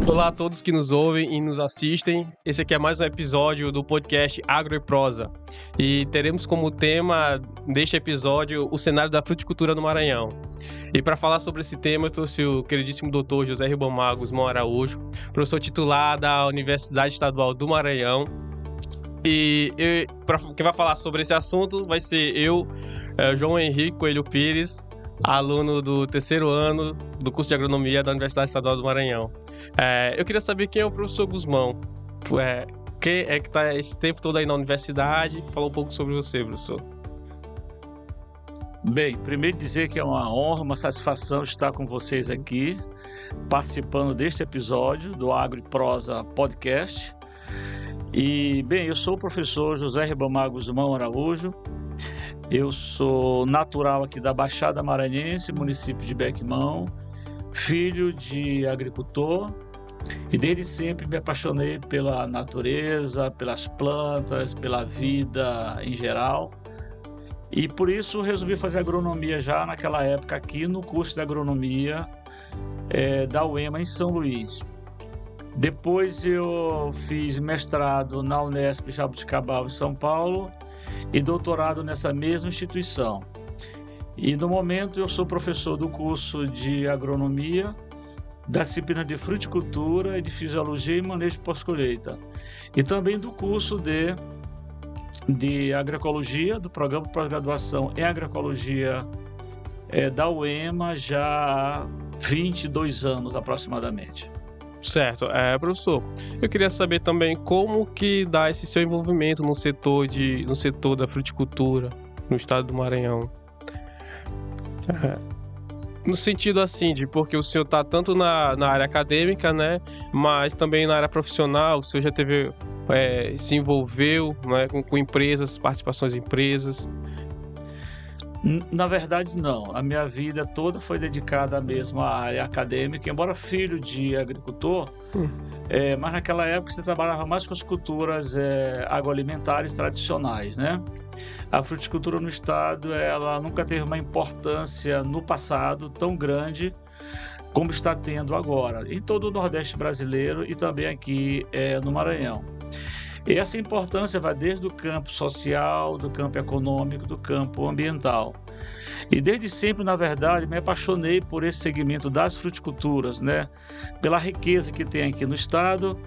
Olá a todos que nos ouvem e nos assistem. Esse aqui é mais um episódio do podcast Agro e Prosa. E teremos como tema deste episódio o cenário da fruticultura no Maranhão. E para falar sobre esse tema, eu trouxe o queridíssimo doutor José Ribamar Guzmão Araújo, professor titular da Universidade Estadual do Maranhão. E quem vai falar sobre esse assunto vai ser eu, João Henrique Coelho Pires, aluno do terceiro ano do curso de agronomia da Universidade Estadual do Maranhão. Eu queria saber quem é o professor Guzmão. Quem é que está esse tempo todo aí na universidade? Fala um pouco sobre você, professor. Bem, primeiro dizer que é uma honra, uma satisfação estar com vocês aqui, participando deste episódio do Agro e Prosa Podcast. E, bem, eu sou o professor José Ribamar Guzmão Araújo. Eu sou natural aqui da Baixada Maranhense, município de Bequimão, filho de agricultor, e desde sempre me apaixonei pela natureza, pelas plantas, pela vida em geral. E por isso resolvi fazer agronomia já naquela época aqui no curso de agronomia da UEMA em São Luís. Depois eu fiz mestrado na Unesp Jaboticabal em São Paulo e doutorado nessa mesma instituição. E no momento eu sou professor do curso de agronomia, da disciplina de fruticultura e de fisiologia e manejo pós-colheita. E também do curso de agroecologia, do programa de pós-graduação em agroecologia da UEMA já há 22 anos aproximadamente. Certo. Professor, eu queria saber também como que dá esse seu envolvimento no setor da fruticultura no estado do Maranhão. No sentido assim, porque o senhor está tanto na área acadêmica, né, mas também na área profissional, o senhor já teve, se envolveu, né, com empresas, participações em empresas? Na verdade, não. A minha vida toda foi dedicada mesmo à área acadêmica, embora filho de agricultor, mas naquela época você trabalhava mais com as culturas agroalimentares tradicionais, né? A fruticultura no estado, ela nunca teve uma importância no passado tão grande como está tendo agora, em todo o Nordeste brasileiro e também aqui no Maranhão. E essa importância vai desde o campo social, do campo econômico, do campo ambiental. E desde sempre, na verdade, me apaixonei por esse segmento das fruticulturas, né? Pela riqueza que tem aqui no estado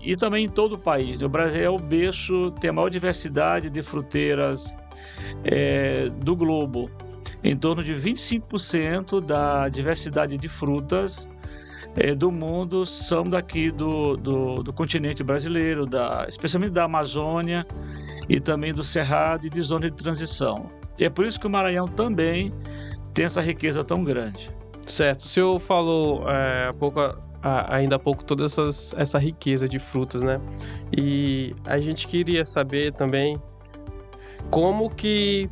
e também em todo o país. O Brasil é o berço, tem a maior diversidade de fruteiras do globo. Em torno de 25% da diversidade de frutas do mundo são daqui do continente brasileiro, especialmente da Amazônia e também do Cerrado e de zona de transição. E é por isso que o Maranhão também tem essa riqueza tão grande. Certo. O senhor falou ainda há pouco toda essa riqueza de frutas, né? E a gente queria saber também como que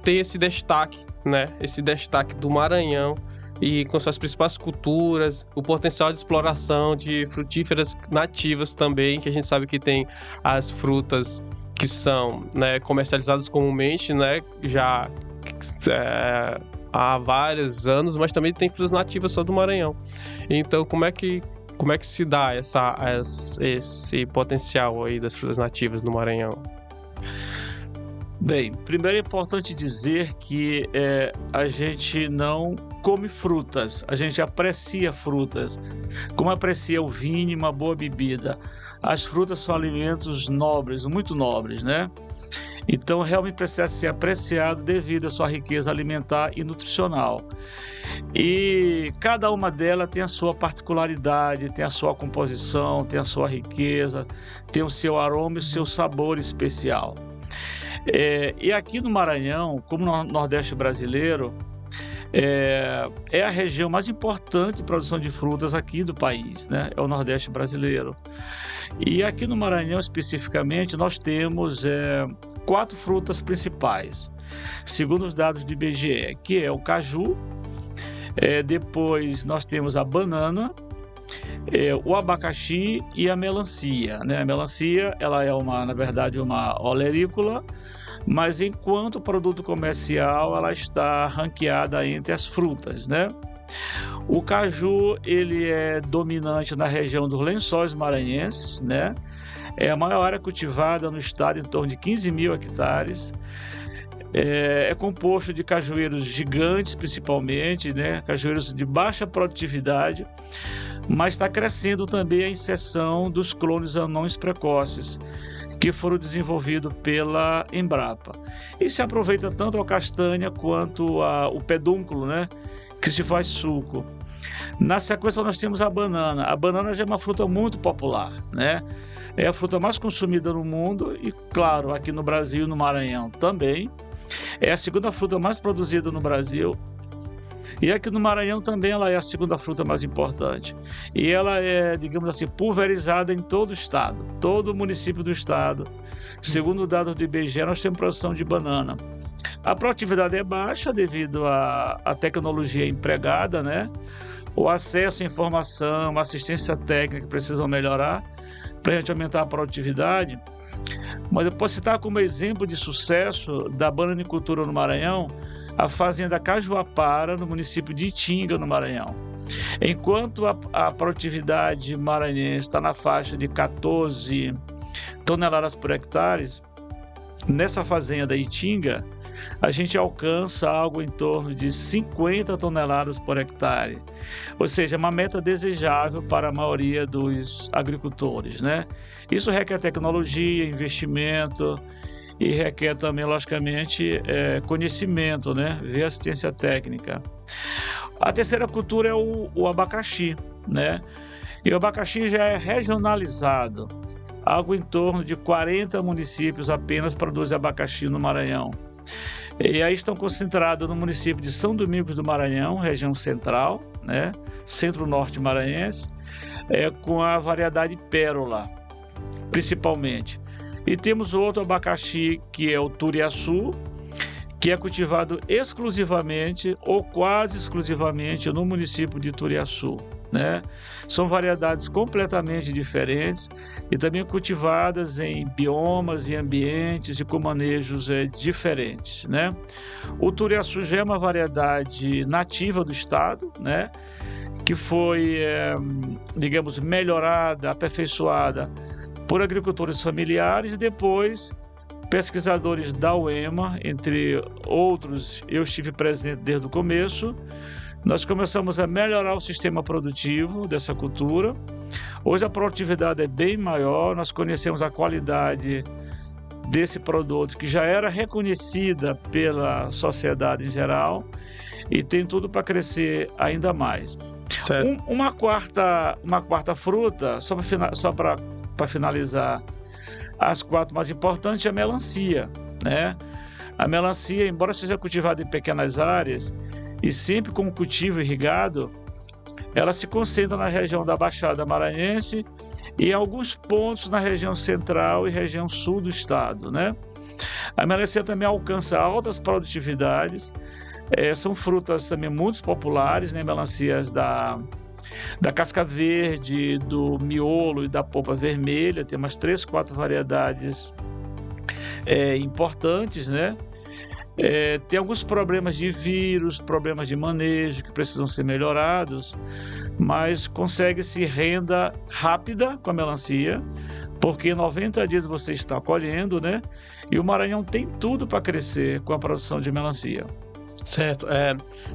tem esse destaque, né? Esse destaque do Maranhão e com suas principais culturas, o potencial de exploração de frutíferas nativas também, que a gente sabe que tem as frutas que são, né, comercializadas comumente, né, já há vários anos, mas também tem frutas nativas só do Maranhão. Então, como é que se dá esse potencial aí das frutas nativas no Maranhão? Bem, primeiro é importante dizer que a gente não come frutas, a gente aprecia frutas, como aprecia o vinho e uma boa bebida. As frutas são alimentos nobres, muito nobres, né? Então, realmente precisa ser apreciado devido à sua riqueza alimentar e nutricional. E cada uma delas tem a sua particularidade, tem a sua composição, tem a sua riqueza, tem o seu aroma e o seu sabor especial. E aqui no Maranhão, como no Nordeste brasileiro, é a região mais importante de produção de frutas aqui do país, né? É o Nordeste brasileiro. E aqui no Maranhão, especificamente, nós temos 4 frutas principais, segundo os dados do IBGE, que é o caju, depois nós temos a banana, o abacaxi e a melancia, né? A melancia, ela é na verdade, uma olerícola, mas enquanto produto comercial ela está ranqueada entre as frutas, né? O caju, ele é dominante na região dos Lençóis Maranhenses, né? É a maior área cultivada no estado, em torno de 15 mil hectares. É composto de cajueiros gigantes, principalmente, né? Cajueiros de baixa produtividade, mas está crescendo também a inserção dos clones anões precoces, que foram desenvolvidos pela Embrapa. E se aproveita tanto a castanha quanto o pedúnculo, né? Que se faz suco. Na sequência, nós temos a banana. A banana já é uma fruta muito popular, né? É a fruta mais consumida no mundo e, claro, aqui no Brasil, no Maranhão também. É a segunda fruta mais produzida no Brasil. E aqui no Maranhão também ela é a segunda fruta mais importante. E ela é, digamos assim, pulverizada em todo o estado, todo o município do estado. Segundo dados do IBGE, nós temos produção de banana. A produtividade é baixa devido à tecnologia empregada, né? O acesso à informação, a assistência técnica que precisam melhorar para a gente aumentar a produtividade. Mas eu posso citar como exemplo de sucesso da bananicultura no Maranhão a fazenda Cajuapara, no município de Itinga, no Maranhão. Enquanto a produtividade maranhense está na faixa de 14 toneladas por hectare, nessa fazenda Itinga, a gente alcança algo em torno de 50 toneladas por hectare. Ou seja, uma meta desejável para a maioria dos agricultores, né? Isso requer tecnologia, investimento e requer também, logicamente, conhecimento, né? Ver assistência técnica. A terceira cultura é o abacaxi, né? E o abacaxi já é regionalizado. Algo em torno de 40 municípios apenas produzem abacaxi no Maranhão. E aí estão concentrados no município de São Domingos do Maranhão, região central, né? Centro-norte maranhense, com a variedade pérola, principalmente. E temos outro abacaxi, que é o Turiaçu, que é cultivado exclusivamente ou quase exclusivamente no município de Turiaçu, né? São variedades completamente diferentes e também cultivadas em biomas e ambientes e com manejos diferentes, né? O Turiaçu já é uma variedade nativa do estado, né? Que foi, digamos, melhorada, aperfeiçoada por agricultores familiares e depois pesquisadores da UEMA, entre outros, eu estive presente desde o começo. Nós começamos a melhorar o sistema produtivo dessa cultura. Hoje a produtividade é bem maior, nós conhecemos a qualidade desse produto que já era reconhecida pela sociedade em geral e tem tudo para crescer ainda mais. Uma quarta fruta, só para finalizar, as quatro mais importantes, é a melancia, né? A melancia, embora seja cultivada em pequenas áreas e sempre com cultivo irrigado, ela se concentra na região da Baixada Maranhense e em alguns pontos na região central e região sul do estado, né? A melancia também alcança altas produtividades, são frutas também muito populares, né? Melancias da casca verde, do miolo e da polpa vermelha, tem umas 3, 4 variedades importantes, né? Tem alguns problemas de vírus, problemas de manejo que precisam ser melhorados, mas consegue-se renda rápida com a melancia, porque em 90 dias você está colhendo, né? E o Maranhão tem tudo para crescer com a produção de melancia. Certo.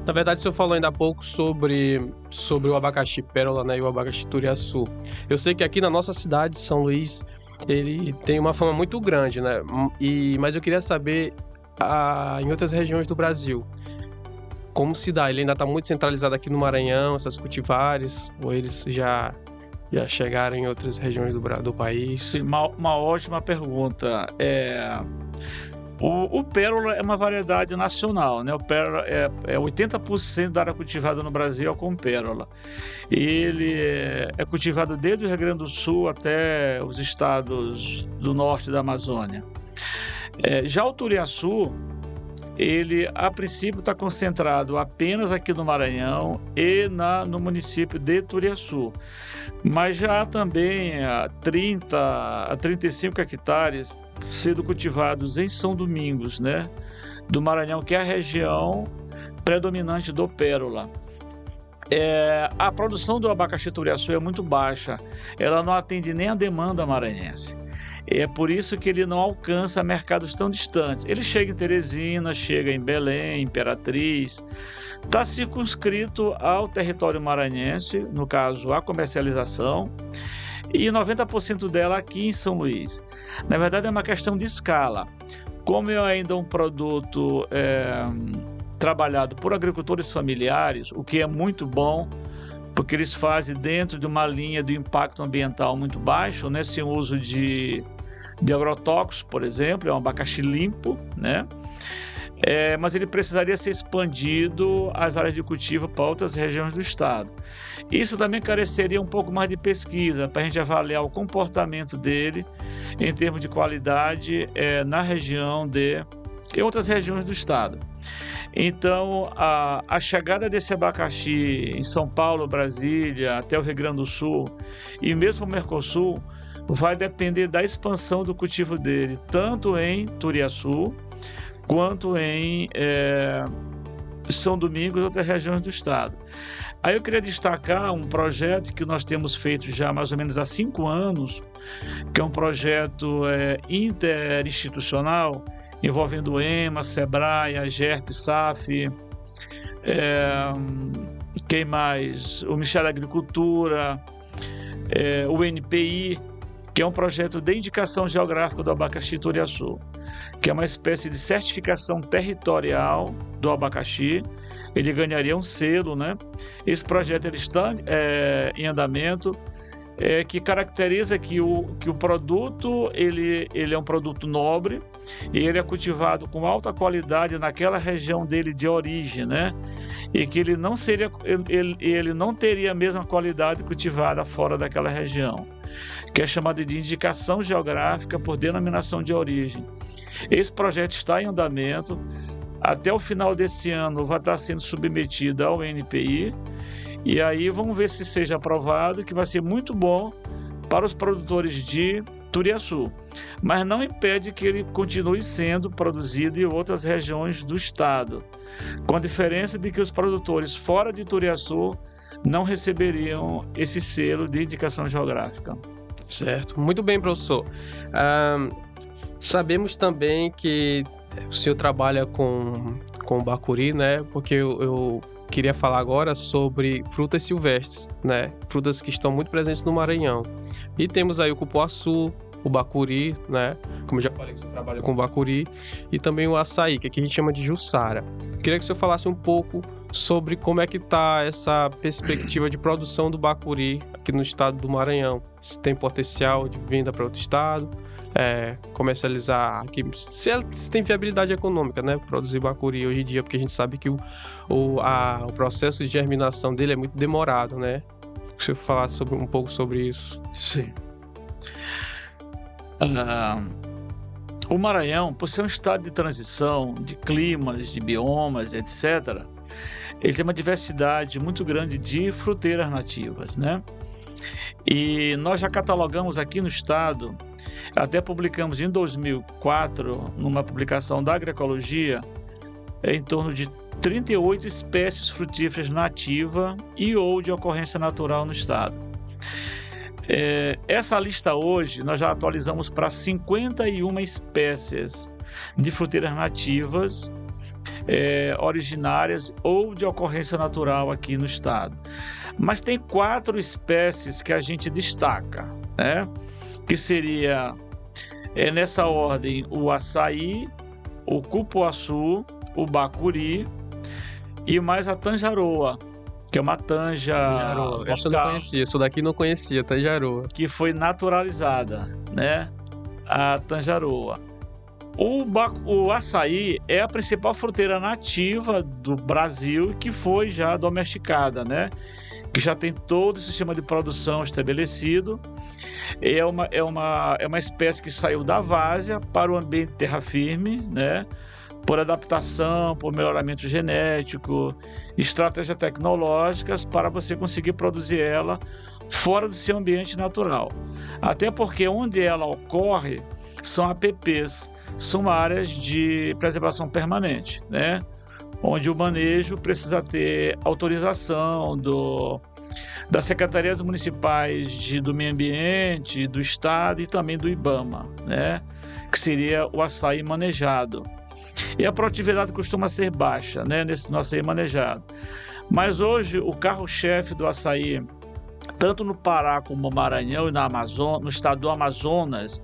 Na verdade, o senhor falou ainda há pouco sobre o abacaxi pérola, né, e o abacaxi Turiaçu. Eu sei que aqui na nossa cidade, São Luís, ele tem uma fama muito grande, né? Mas eu queria saber, em outras regiões do Brasil, como se dá? Ele ainda está muito centralizado aqui no Maranhão, essas cultivares, ou eles já chegaram em outras regiões do país? Sim, uma ótima pergunta. O pérola é uma variedade nacional, né? O pérola 80% da área cultivada no Brasil é com pérola. Ele é cultivado desde o Rio Grande do Sul até os estados do norte da Amazônia. Já o Turiaçu, ele a princípio está concentrado apenas aqui no Maranhão e no município de Turiaçu. Mas já há também 30 a 35 hectares sendo cultivados em São Domingos, né, do Maranhão, que é a região predominante do pérola. A produção do abacaxi Turiaçu é muito baixa, ela não atende nem a demanda maranhense. É por isso que ele não alcança mercados tão distantes. Ele chega em Teresina, chega em Belém, Imperatriz, está circunscrito ao território maranhense, no caso a comercialização, e 90% dela aqui em São Luís. Na verdade é uma questão de escala. Como é ainda um produto trabalhado por agricultores familiares, o que é muito bom, porque eles fazem dentro de uma linha de impacto ambiental muito baixo, né, sem uso de agrotóxicos, por exemplo, é um abacaxi limpo, né? Mas ele precisaria ser expandido às áreas de cultivo para outras regiões do estado. Isso também careceria um pouco mais de pesquisa, para a gente avaliar o comportamento dele em termos de qualidade na região em outras regiões do estado. Então, a chegada desse abacaxi em São Paulo, Brasília, até o Rio Grande do Sul e mesmo o Mercosul vai depender da expansão do cultivo dele, tanto em Turiaçu quanto em São Domingos e outras regiões do estado. Aí eu queria destacar um projeto que nós temos feito já mais ou menos há 5 anos, que é um projeto interinstitucional, envolvendo o EMA, SEBRAE, a GERP, SAF, quem mais? O Ministério da Agricultura, o NPI, que é um projeto de indicação geográfica do abacaxi Turiaçu, que é uma espécie de certificação territorial do abacaxi. Ele ganharia um selo, né? Esse projeto ele está em andamento, que caracteriza que o produto ele é um produto nobre e ele é cultivado com alta qualidade naquela região dele de origem, né? E que ele não teria a mesma qualidade cultivada fora daquela região, que é chamada de indicação geográfica por denominação de origem. Esse projeto está em andamento. Até o final desse ano vai estar sendo submetido ao NPI, e aí vamos ver se seja aprovado, que vai ser muito bom para os produtores de Turiaçu, mas não impede que ele continue sendo produzido em outras regiões do estado, com a diferença de que os produtores fora de Turiaçu não receberiam esse selo de indicação geográfica. Certo, muito bem, professor. Sabemos também que o senhor trabalha com o bacuri, né? Porque eu queria falar agora sobre frutas silvestres, né? Frutas que estão muito presentes no Maranhão. E temos aí o cupuaçu, o bacuri, né? Como eu já falei, que o senhor trabalha com o bacuri. E também o açaí, que aqui a gente chama de jussara. Queria que o senhor falasse um pouco sobre como é que está essa perspectiva de produção do bacuri aqui no estado do Maranhão. Se tem potencial de venda para outro estado, comercializar aqui, se tem viabilidade econômica, né? Produzir bacuri hoje em dia, porque a gente sabe que o processo de germinação dele é muito demorado, né? Que você falasse um pouco sobre isso. Sim. O Maranhão, por ser um estado de transição de climas, de biomas, etc., ele tem uma diversidade muito grande de fruteiras nativas, né? E nós já catalogamos aqui no estado, até publicamos em 2004, numa publicação da Agroecologia, em torno de 38 espécies frutíferas nativas e ou de ocorrência natural no estado. Essa lista hoje nós já atualizamos para 51 espécies de fruteiras nativas originárias ou de ocorrência natural aqui no estado. Mas tem 4 espécies que a gente destaca, né? Que seria, nessa ordem, o açaí, o cupuaçu, o bacuri e mais a tanjaroa, que é uma tanja... Essa eu não conhecia, isso daqui não conhecia, tanjaroa. Que foi naturalizada, né? A tanjaroa. O açaí é a principal fruteira nativa do Brasil que foi já domesticada, né? Que já tem todo o sistema de produção estabelecido. É uma espécie que saiu da várzea para o ambiente terra firme, né? Por adaptação, por melhoramento genético, estratégias tecnológicas para você conseguir produzir ela fora do seu ambiente natural. Até porque onde ela ocorre são APPs, são áreas de preservação permanente, né? onde o manejo precisa ter autorização das secretarias municipais do meio ambiente, do estado e também do IBAMA, né? Que seria o açaí manejado. E a produtividade costuma ser baixa, né, no açaí manejado. Mas hoje o carro-chefe do açaí, tanto no Pará como no Maranhão e no estado do Amazonas,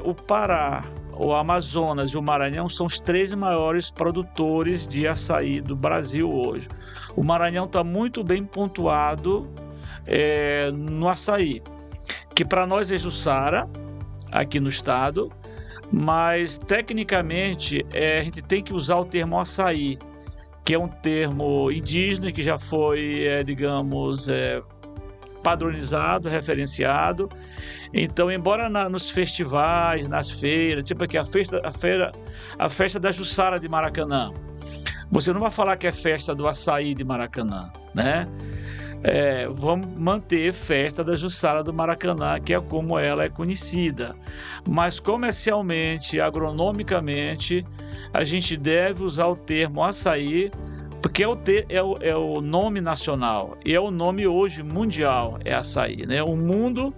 o Pará, o Amazonas e o Maranhão são os 3 maiores produtores de açaí do Brasil hoje. O Maranhão está muito bem pontuado no açaí, que para nós é Jussara, aqui no estado, mas tecnicamente a gente tem que usar o termo açaí, que é um termo indígena que já foi, padronizado, referenciado. Então, embora nos festivais, nas feiras, tipo aqui a festa da Jussara de Maracanã, você não vai falar que é festa do açaí de Maracanã, né? Vamos manter festa da Jussara do Maracanã, que é como ela é conhecida. Mas comercialmente, agronomicamente, a gente deve usar o termo açaí, porque é o nome nacional e é o nome hoje mundial, é açaí, né? O mundo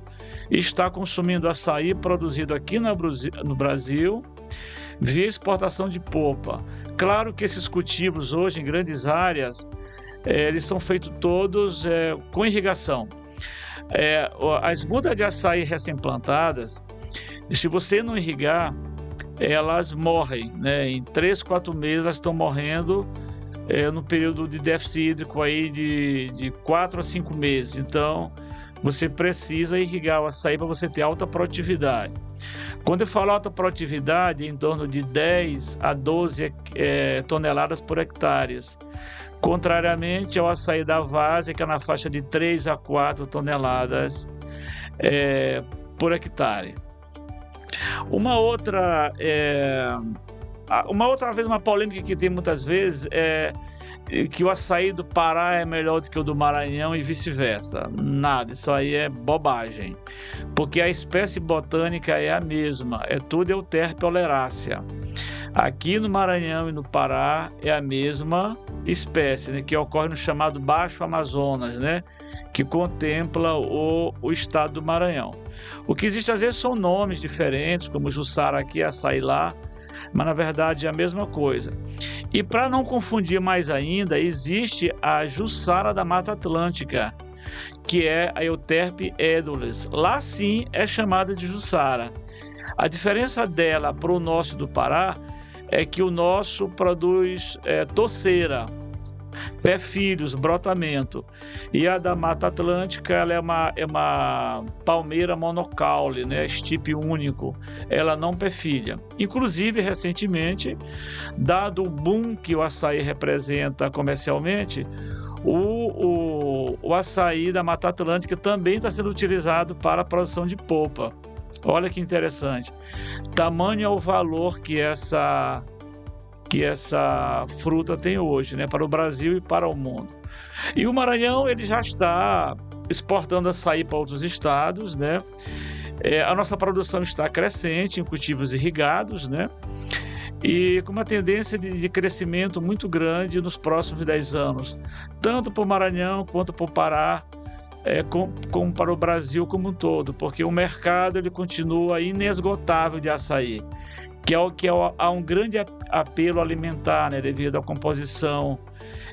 está consumindo açaí produzido aqui no Brasil via exportação de polpa. Claro que esses cultivos hoje em grandes áreas, eles são feitos todos com irrigação. As mudas de açaí recém-plantadas, se você não irrigar, elas morrem, né? Em 3, 4 meses elas estão morrendo no período de déficit hídrico aí de 4 a 5 meses. Então, você precisa irrigar o açaí para você ter alta produtividade. Quando eu falo alta produtividade, é em torno de 10 a 12 toneladas por hectare. Contrariamente ao açaí da várzea, que é na faixa de 3 a 4 toneladas por hectare. Uma outra polêmica que tem muitas vezes é que o açaí do Pará é melhor do que o do Maranhão e vice-versa. Nada, isso aí é bobagem, porque a espécie botânica é a mesma, tudo Euterpe oleracea. Aqui no Maranhão e no Pará é a mesma espécie, né, que ocorre no chamado Baixo Amazonas, né, que contempla o estado do Maranhão. O que existe às vezes são nomes diferentes, como Jussara aqui, açaí lá, mas na verdade é a mesma coisa. E para não confundir mais ainda, existe a Jussara da Mata Atlântica, que é a Euterpe edulis. Lá sim é chamada de Jussara. A diferença dela para o nosso do Pará é que o nosso produz toceira, pé-filhos, brotamento. E a da Mata Atlântica ela é uma palmeira monocaule, né, estipe único. Ela não pé-filha. Inclusive, recentemente, dado o boom que o açaí representa comercialmente, o açaí da Mata Atlântica também está sendo utilizado para a produção de polpa. Olha que interessante. Tamanho é o valor que essa fruta tem hoje, né, para o Brasil e para o mundo. E o Maranhão ele já está exportando açaí para outros estados, né? A nossa produção está crescente em cultivos irrigados, né? E com uma tendência de crescimento muito grande nos próximos 10 anos, tanto para o Maranhão quanto para o Pará, como para o Brasil como um todo, porque o mercado ele continua inesgotável de açaí, há um grande apelo alimentar, né, devido à composição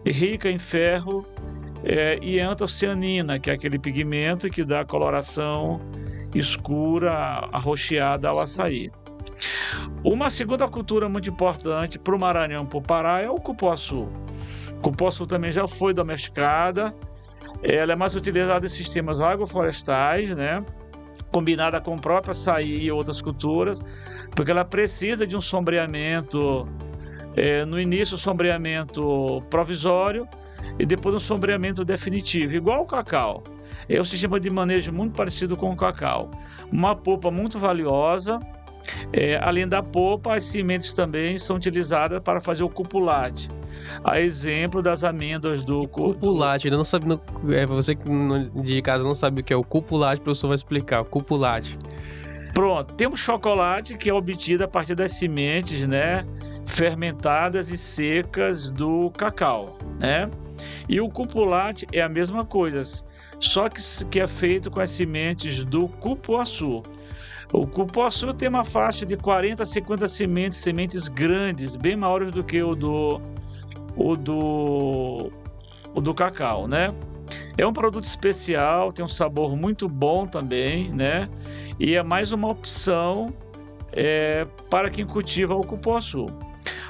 rica em ferro e antocianina, que é aquele pigmento que dá coloração escura, arroxeada ao açaí. Uma segunda cultura muito importante para o Maranhão e para o Pará é o cupuaçu. O cupuaçu também já foi domesticada, ela é mais utilizada em sistemas agroflorestais, né, combinada com o próprio açaí e outras culturas, porque ela precisa de um sombreamento, no início um sombreamento provisório e depois um sombreamento definitivo, igual o cacau. É um sistema de manejo muito parecido com o cacau. Uma polpa muito valiosa. Além da polpa, as sementes também são utilizadas para fazer o cupulate. A exemplo das amêndoas do cupulate. Eu não sabe, você que de casa não sabe o que é o cupulate, o professor vai explicar. O cupulate. Pronto, temos chocolate que é obtido a partir das sementes, né, fermentadas e secas do cacau, né? E o cupulate é a mesma coisa, só que é feito com as sementes do cupuaçu. O cupuaçu tem uma faixa de 40 a 50 sementes grandes, bem maiores do que o do cacau, né? É um produto especial, tem um sabor muito bom também, né? E é mais uma opção para quem cultiva o cupuaçu.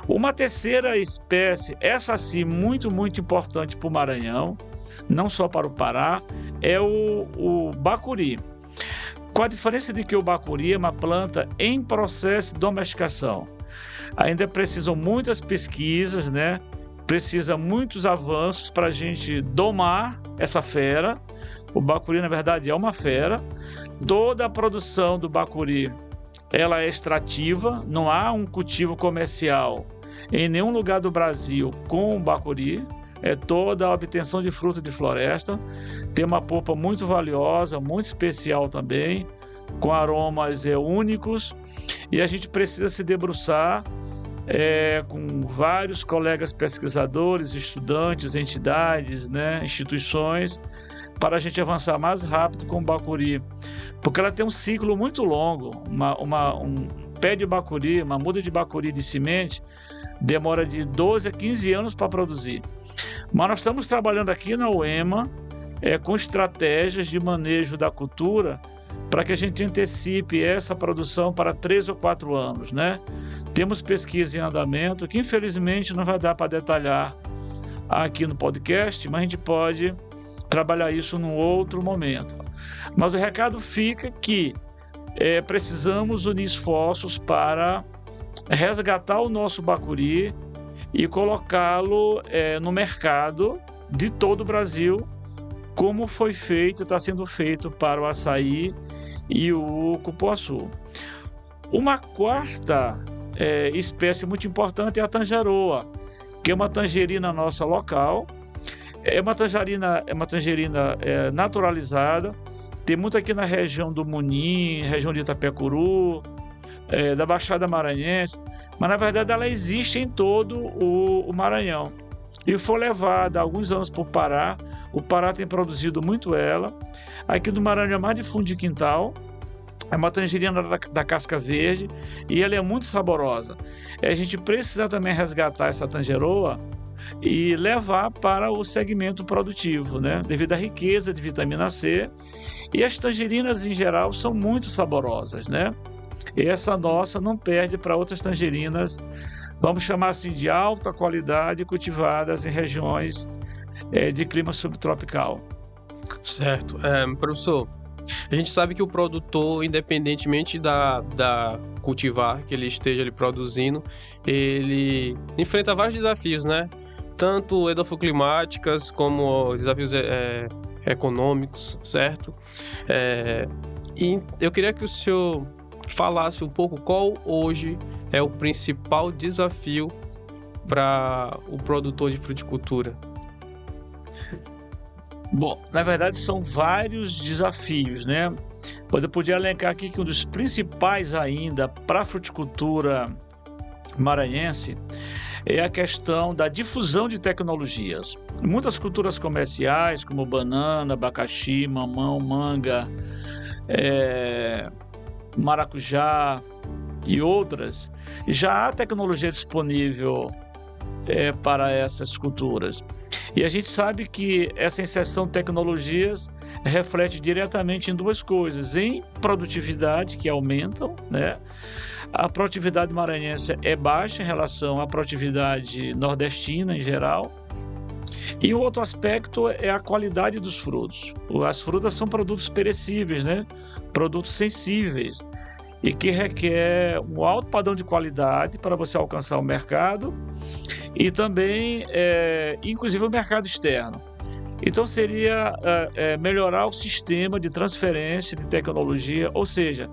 Uma terceira espécie, essa sim muito, muito importante para o Maranhão, não só para o Pará, é o bacuri. Com a diferença de que o bacuri é uma planta em processo de domesticação. Ainda precisam muitas pesquisas, né? Precisa muitos avanços para a gente domar essa fera. O bacuri, na verdade, é uma fera. Toda a produção do bacuri, ela é extrativa, não há um cultivo comercial em nenhum lugar do Brasil com o bacuri. É toda a obtenção de fruta de floresta. Tem uma polpa muito valiosa, muito especial também, com aromas únicos. E a gente precisa se debruçar com vários colegas pesquisadores, estudantes, entidades, né, instituições, para a gente avançar mais rápido com o bacuri, porque ela tem um ciclo muito longo. Um pé de bacuri, uma muda de bacuri de semente, demora de 12 a 15 anos para produzir. Mas nós estamos trabalhando aqui na UEMA com estratégias de manejo da cultura para que a gente antecipe essa produção para 3 ou 4 anos, né? Temos pesquisa em andamento que infelizmente não vai dar para detalhar aqui no podcast, mas a gente pode trabalhar isso num outro momento. Mas o recado fica que precisamos unir esforços para resgatar o nosso bacuri e colocá-lo no mercado de todo o Brasil, como foi feito, está sendo feito para o açaí e o cupuaçu. Uma quarta espécie muito importante é a tangeroa, que é uma tangerina nossa local. É uma tangerina naturalizada. Tem muito aqui na região do Munim, região de Itapecuru, da Baixada Maranhense, mas na verdade ela existe em todo o Maranhão. E foi levada há alguns anos para o Pará. O Pará tem produzido muito ela. Aqui do Maranhão é mais de fundo de quintal. É uma tangerina da casca verde e ela é muito saborosa. A gente precisa também resgatar essa tangeroa e levar para o segmento produtivo, né? Devido à riqueza de vitamina C. E as tangerinas, em geral, são muito saborosas, né? E essa nossa não perde para outras tangerinas, vamos chamar assim, de alta qualidade, cultivadas em regiões de clima subtropical. Certo. Professor, a gente sabe que o produtor, independentemente da cultivar que ele esteja ali produzindo, ele enfrenta vários desafios, né? Tanto edafoclimáticas como desafios econômicos, certo? E eu queria que o senhor falasse um pouco qual hoje é o principal desafio para o produtor de fruticultura. Bom, na verdade são vários desafios, né? Eu podia elencar aqui que um dos principais ainda para a fruticultura maranhense é a questão da difusão de tecnologias. Muitas culturas comerciais, como banana, abacaxi, mamão, manga, maracujá e outras, já há tecnologia disponível para essas culturas. E a gente sabe que essa inserção de tecnologias reflete diretamente em duas coisas: em produtividade, que aumentam, né? A produtividade maranhense é baixa em relação à produtividade nordestina em geral. E o outro aspecto é a qualidade dos frutos. As frutas são produtos perecíveis, né? Produtos sensíveis e que requer um alto padrão de qualidade para você alcançar o mercado e também, inclusive, o mercado externo. Então, seria melhorar o sistema de transferência de tecnologia, ou seja,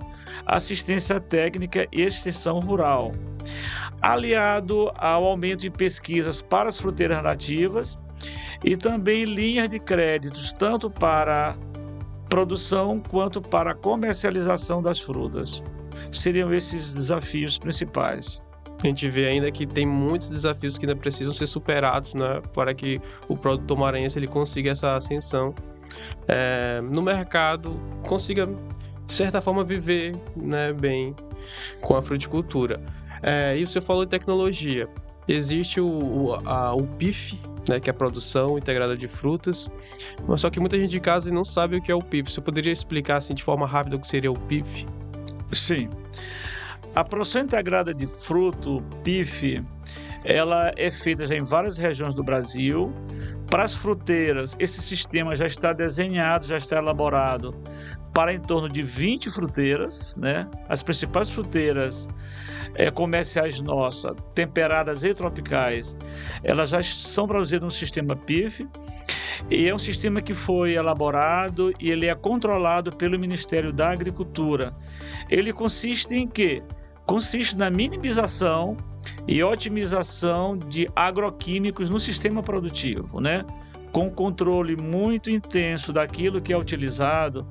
assistência técnica e extensão rural, aliado ao aumento de pesquisas para as fruteiras nativas e também linhas de créditos, tanto para produção quanto para comercialização das frutas. Seriam esses desafios principais. A gente vê ainda que tem muitos desafios que ainda precisam ser superados, né, para que o produtor maranhense ele consiga essa ascensão no mercado, consiga, de certa forma, viver, né, bem com a fruticultura. E você falou de tecnologia. Existe o PIF, né, que é a produção integrada de frutas, mas só que muita gente de casa não sabe o que é o PIF. Você poderia explicar assim, de forma rápida o que seria o PIF? Sim. A produção integrada de fruto, PIF, ela é feita já em várias regiões do Brasil. Para as fruteiras, esse sistema já está desenhado, já está elaborado para em torno de 20 fruteiras, né? As principais fruteiras comerciais nossas, temperadas e tropicais, elas já são produzidas no sistema PIF, e é um sistema que foi elaborado e ele é controlado pelo Ministério da Agricultura. Ele consiste em quê? Consiste na minimização e otimização de agroquímicos no sistema produtivo, né? Com controle muito intenso daquilo que é utilizado,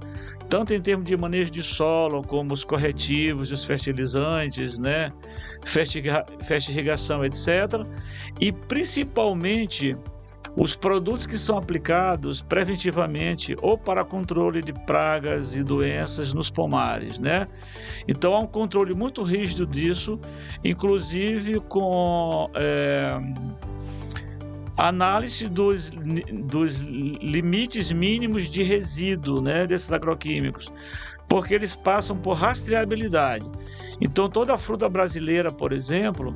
tanto em termos de manejo de solo, como os corretivos, os fertilizantes, né? Fertirrigação, etc. E principalmente os produtos que são aplicados preventivamente ou para controle de pragas e doenças nos pomares, né? Então há um controle muito rígido disso, inclusive com análise dos limites mínimos de resíduo, né, desses agroquímicos, porque eles passam por rastreabilidade. Então toda a fruta brasileira, por exemplo,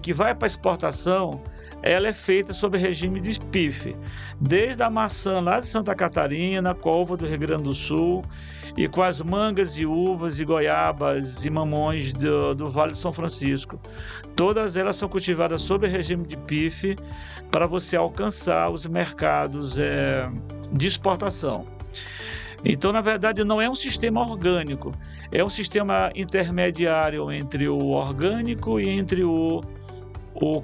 que vai para exportação, ela é feita sob regime de PIF, desde a maçã lá de Santa Catarina, com a uva do Rio Grande do Sul, e com as mangas e uvas e goiabas e mamões do Vale de São Francisco. Todas elas são cultivadas sob regime de PIF para você alcançar os mercados de exportação. Então, na verdade, não é um sistema orgânico, é um sistema intermediário entre o orgânico e entre o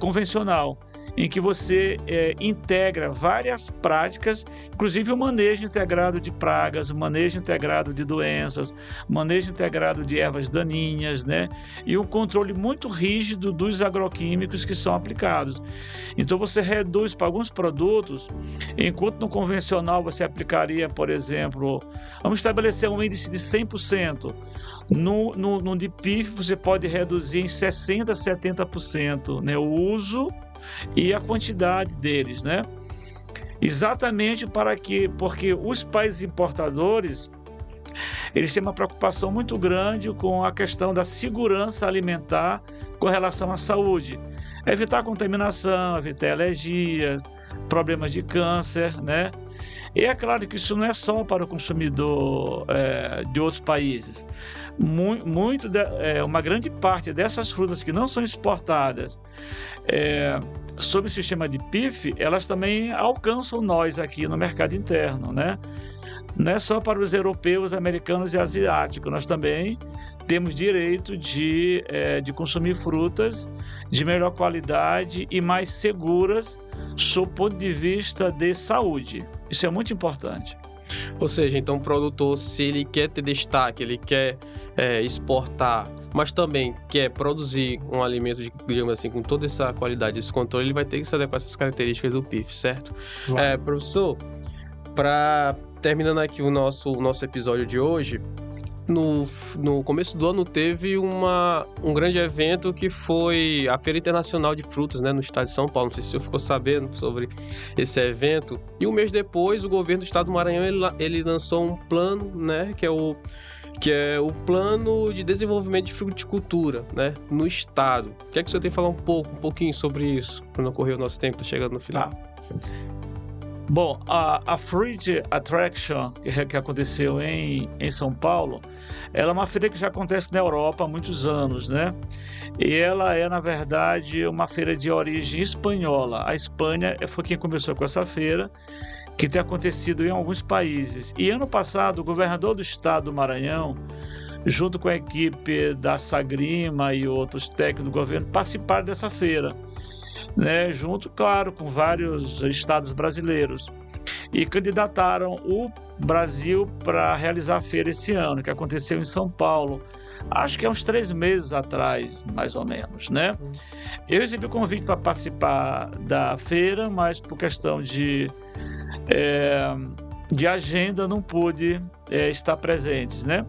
convencional, em que você integra várias práticas, inclusive o manejo integrado de pragas, manejo integrado de doenças, manejo integrado de ervas daninhas, né? E um controle muito rígido dos agroquímicos que são aplicados. Então você reduz para alguns produtos, enquanto no convencional você aplicaria, por exemplo, vamos estabelecer um índice de 100%, no de PIF você pode reduzir em 60%, 70%, né, o uso e a quantidade deles, né? Exatamente porque os países importadores, eles têm uma preocupação muito grande com a questão da segurança alimentar com relação à saúde. Evitar contaminação, evitar alergias, problemas de câncer, né? E é claro que isso não é só para o consumidor de outros países. Uma grande parte dessas frutas que não são exportadas sob o sistema de PIF, elas também alcançam nós aqui no mercado interno, né? Não é só para os europeus, americanos e asiáticos, nós também temos direito de consumir frutas de melhor qualidade e mais seguras sob o ponto de vista de saúde. Isso é muito importante. Ou seja, então o produtor, se ele quer ter destaque, ele quer exportar, mas também quer produzir um alimento, digamos assim, com toda essa qualidade, esse controle, ele vai ter que se adequar a essas características do PIF, certo? Claro. Professor, terminando aqui o nosso episódio de hoje, no começo do ano teve um grande evento que foi a Feira Internacional de Frutas, né, no estado de São Paulo. Não sei se o senhor ficou sabendo sobre esse evento. E um mês depois, o governo do estado do Maranhão ele lançou um plano, né, que é o Plano de Desenvolvimento de Fruticultura, né, no estado. O que é que o senhor tem que falar um pouquinho sobre isso, para não correr o nosso tempo, está chegando no final? Bom, a Fruit Attraction, que aconteceu em São Paulo, ela é uma feira que já acontece na Europa há muitos anos, né? E ela é, na verdade, uma feira de origem espanhola. A Espanha foi quem começou com essa feira, que tem acontecido em alguns países. E ano passado, o governador do estado do Maranhão, junto com a equipe da Sagrima e outros técnicos do governo, participaram dessa feira, né, junto, claro, com vários estados brasileiros, e candidataram o Brasil para realizar a feira esse ano, que aconteceu em São Paulo, acho que é uns 3 meses atrás, mais ou menos, né? Eu recebi o convite para participar da feira, mas por questão de agenda não pude estar presente, né?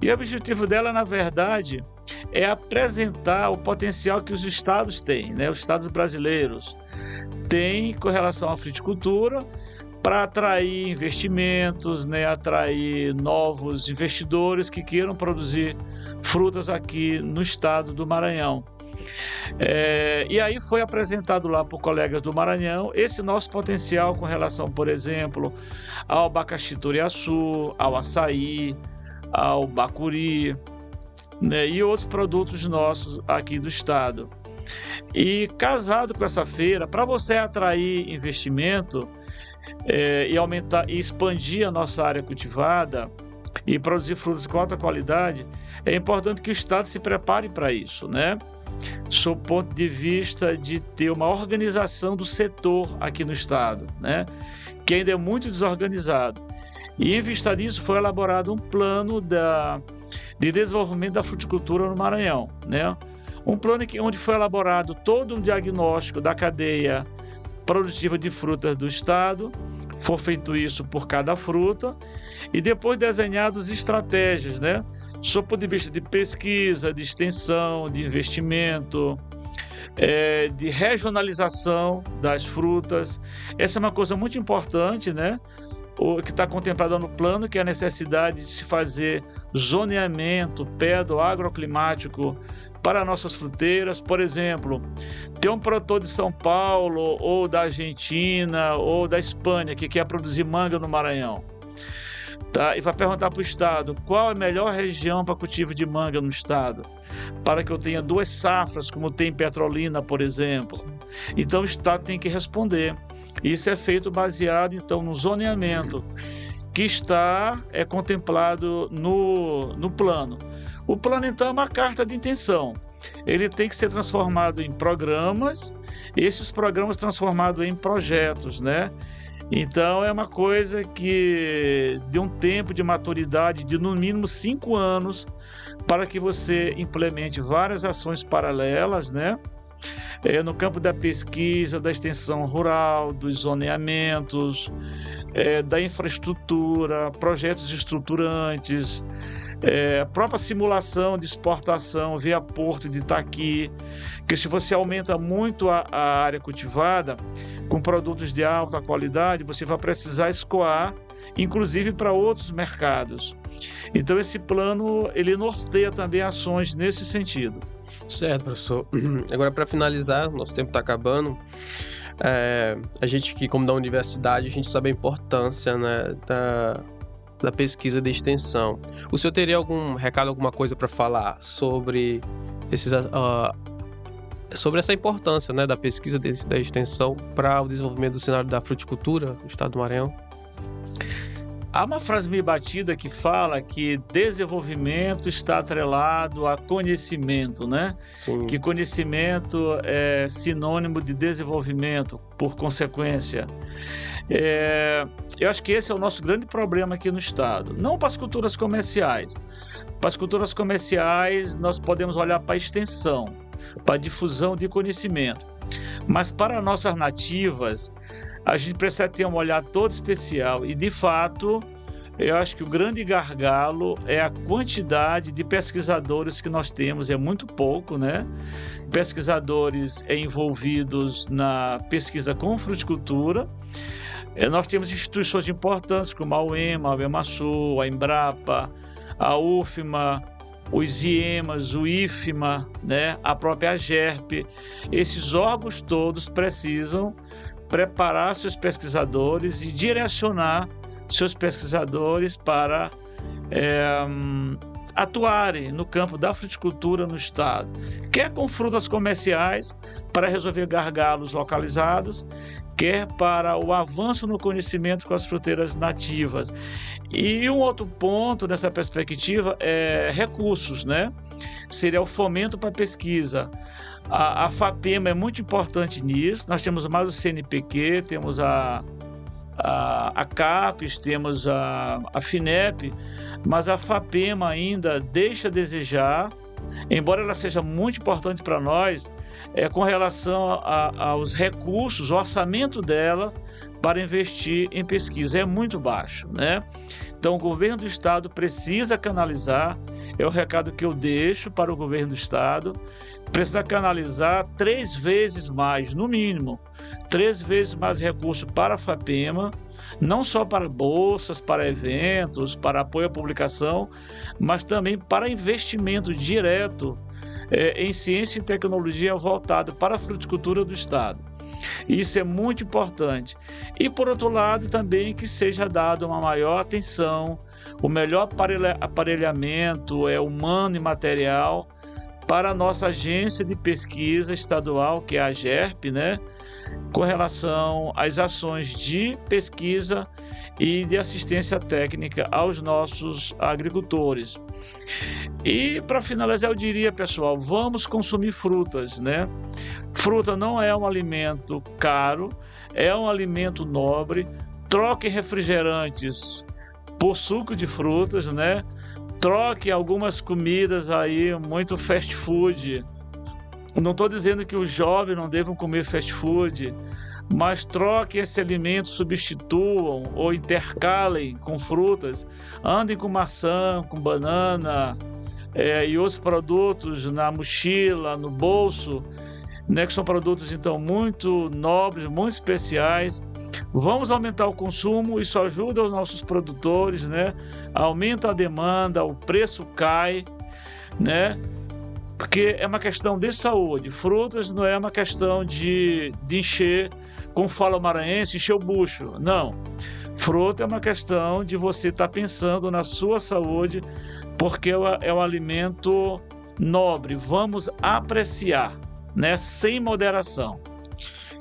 E o objetivo dela, na verdade, é apresentar o potencial que os estados têm, né? Os estados brasileiros têm com relação à fruticultura, para atrair investimentos, né? Atrair novos investidores que queiram produzir frutas aqui no estado do Maranhão. E aí foi apresentado lá por colegas do Maranhão esse nosso potencial com relação, por exemplo, ao abacaxi turiaçu, ao açaí, ao bacuri, né, e outros produtos nossos aqui do estado. E casado com essa feira, para você atrair investimento e aumentar e expandir a nossa área cultivada e produzir frutas com alta qualidade, é importante que o estado se prepare para isso, né? Sob o ponto de vista de ter uma organização do setor aqui no estado, né? Que ainda é muito desorganizado. E em vista disso foi elaborado um plano de desenvolvimento da fruticultura no Maranhão, né? Um plano onde foi elaborado todo um diagnóstico da cadeia produtiva de frutas do estado, foi feito isso por cada fruta, e depois desenhados estratégias, né? Sob o ponto de vista de pesquisa, de extensão, de investimento, de regionalização das frutas. Essa é uma coisa muito importante, né? O que está contemplado no plano, que é a necessidade de se fazer zoneamento, PEDO agroclimático para nossas fruteiras. Por exemplo, ter um produtor de São Paulo, ou da Argentina, ou da Espanha, que quer produzir manga no Maranhão, tá? E vai perguntar para o estado qual é a melhor região para cultivo de manga no estado, para que eu tenha 2 safras, como tem em Petrolina, por exemplo. Então o estado tem que responder. Isso é feito baseado, então, no zoneamento que está contemplado no plano. O plano, então, é uma carta de intenção. Ele tem que ser transformado em programas, esses programas transformados em projetos, né? Então, é uma coisa que de um tempo de maturidade de, no mínimo, 5 anos, para que você implemente várias ações paralelas, né? No campo da pesquisa, da extensão rural, dos zoneamentos, da infraestrutura, projetos estruturantes, própria simulação de exportação via porto de Itaqui, que se você aumenta muito a área cultivada com produtos de alta qualidade, você vai precisar escoar, inclusive para outros mercados. Então esse plano, ele norteia também ações nesse sentido. Certo, professor. Agora, para finalizar, nosso tempo está acabando. A gente que, como da universidade, a gente sabe a importância, né, da pesquisa de extensão. O senhor teria algum recado, alguma coisa para falar sobre sobre essa importância, né, da pesquisa da extensão para o desenvolvimento do cenário da fruticultura no estado do Maranhão? Há uma frase meio batida que fala que desenvolvimento está atrelado a conhecimento, né? Sim. Que conhecimento é sinônimo de desenvolvimento, por consequência. Eu acho que esse é o nosso grande problema aqui no estado. Não para as culturas comerciais. Para as culturas comerciais, nós podemos olhar para a extensão, para a difusão de conhecimento. Mas para nossas nativas, a gente precisa ter um olhar todo especial e, de fato, eu acho que o grande gargalo é a quantidade de pesquisadores que nós temos, é muito pouco, né? Pesquisadores envolvidos na pesquisa com fruticultura. Nós temos instituições importantes como a UEMA, a Emasul, a Embrapa, a UFMA, os IEMAs, o IFMA, né? A própria AGERP. Esses órgãos todos precisam preparar seus pesquisadores e direcionar seus pesquisadores para atuarem no campo da fruticultura no estado, quer com frutas comerciais para resolver gargalos localizados, quer para o avanço no conhecimento com as fruteiras nativas. E um outro ponto nessa perspectiva é recursos, né? Seria o fomento para a pesquisa. A FAPEMA é muito importante nisso. Nós temos mais o CNPq, temos a a CAPES, temos a FINEP, mas a FAPEMA ainda deixa a desejar, embora ela seja muito importante para nós, com relação aos recursos, o orçamento dela para investir em pesquisa é muito baixo, né? Então, o governo do estado precisa canalizar, é o recado que eu deixo para o governo do estado, precisa canalizar 3 vezes mais, no mínimo, 3 vezes mais recursos para a FAPEMA, não só para bolsas, para eventos, para apoio à publicação, mas também para investimento direto em ciência e tecnologia voltado para a fruticultura do estado. Isso é muito importante. E, por outro lado, também que seja dado uma maior atenção, o melhor aparelhamento humano e material para a nossa agência de pesquisa estadual, que é a AGERP, né? Com relação às ações de pesquisa e de assistência técnica aos nossos agricultores. E, para finalizar, eu diria, pessoal, vamos consumir frutas, né? Fruta não é um alimento caro, é um alimento nobre. Troque refrigerantes por suco de frutas, né? Troque algumas comidas aí, muito fast food. Não estou dizendo que os jovens não devam comer fast food, mas troque esse alimento, substituam ou intercalem com frutas. Andem com maçã, com banana e outros produtos na mochila, no bolso, né, que são produtos então muito nobres, muito especiais. Vamos aumentar o consumo, isso ajuda os nossos produtores, né? Aumenta a demanda, o preço cai, né? Porque é uma questão de saúde. Frutas não é uma questão de encher, como fala o maranhense, encher o bucho. Não. Fruta é uma questão de você estar pensando na sua saúde, porque é um alimento nobre. Vamos apreciar, né? Sem moderação.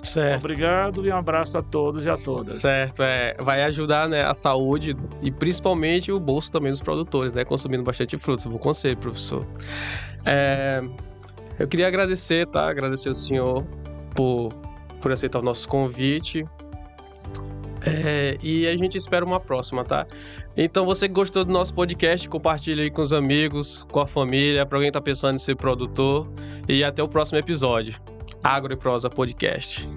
Certo. Obrigado e um abraço a todos e a todas. Certo, vai ajudar, né, a saúde e principalmente o bolso também dos produtores, né, consumindo bastante frutas. Bom conselho, professor. Eu queria agradecer, tá? Agradecer ao senhor por aceitar o nosso convite. E a gente espera uma próxima, tá? Então, você que gostou do nosso podcast, compartilha aí com os amigos, com a família, para alguém que tá pensando em ser produtor. E até o próximo episódio. Agro e Prosa Podcast.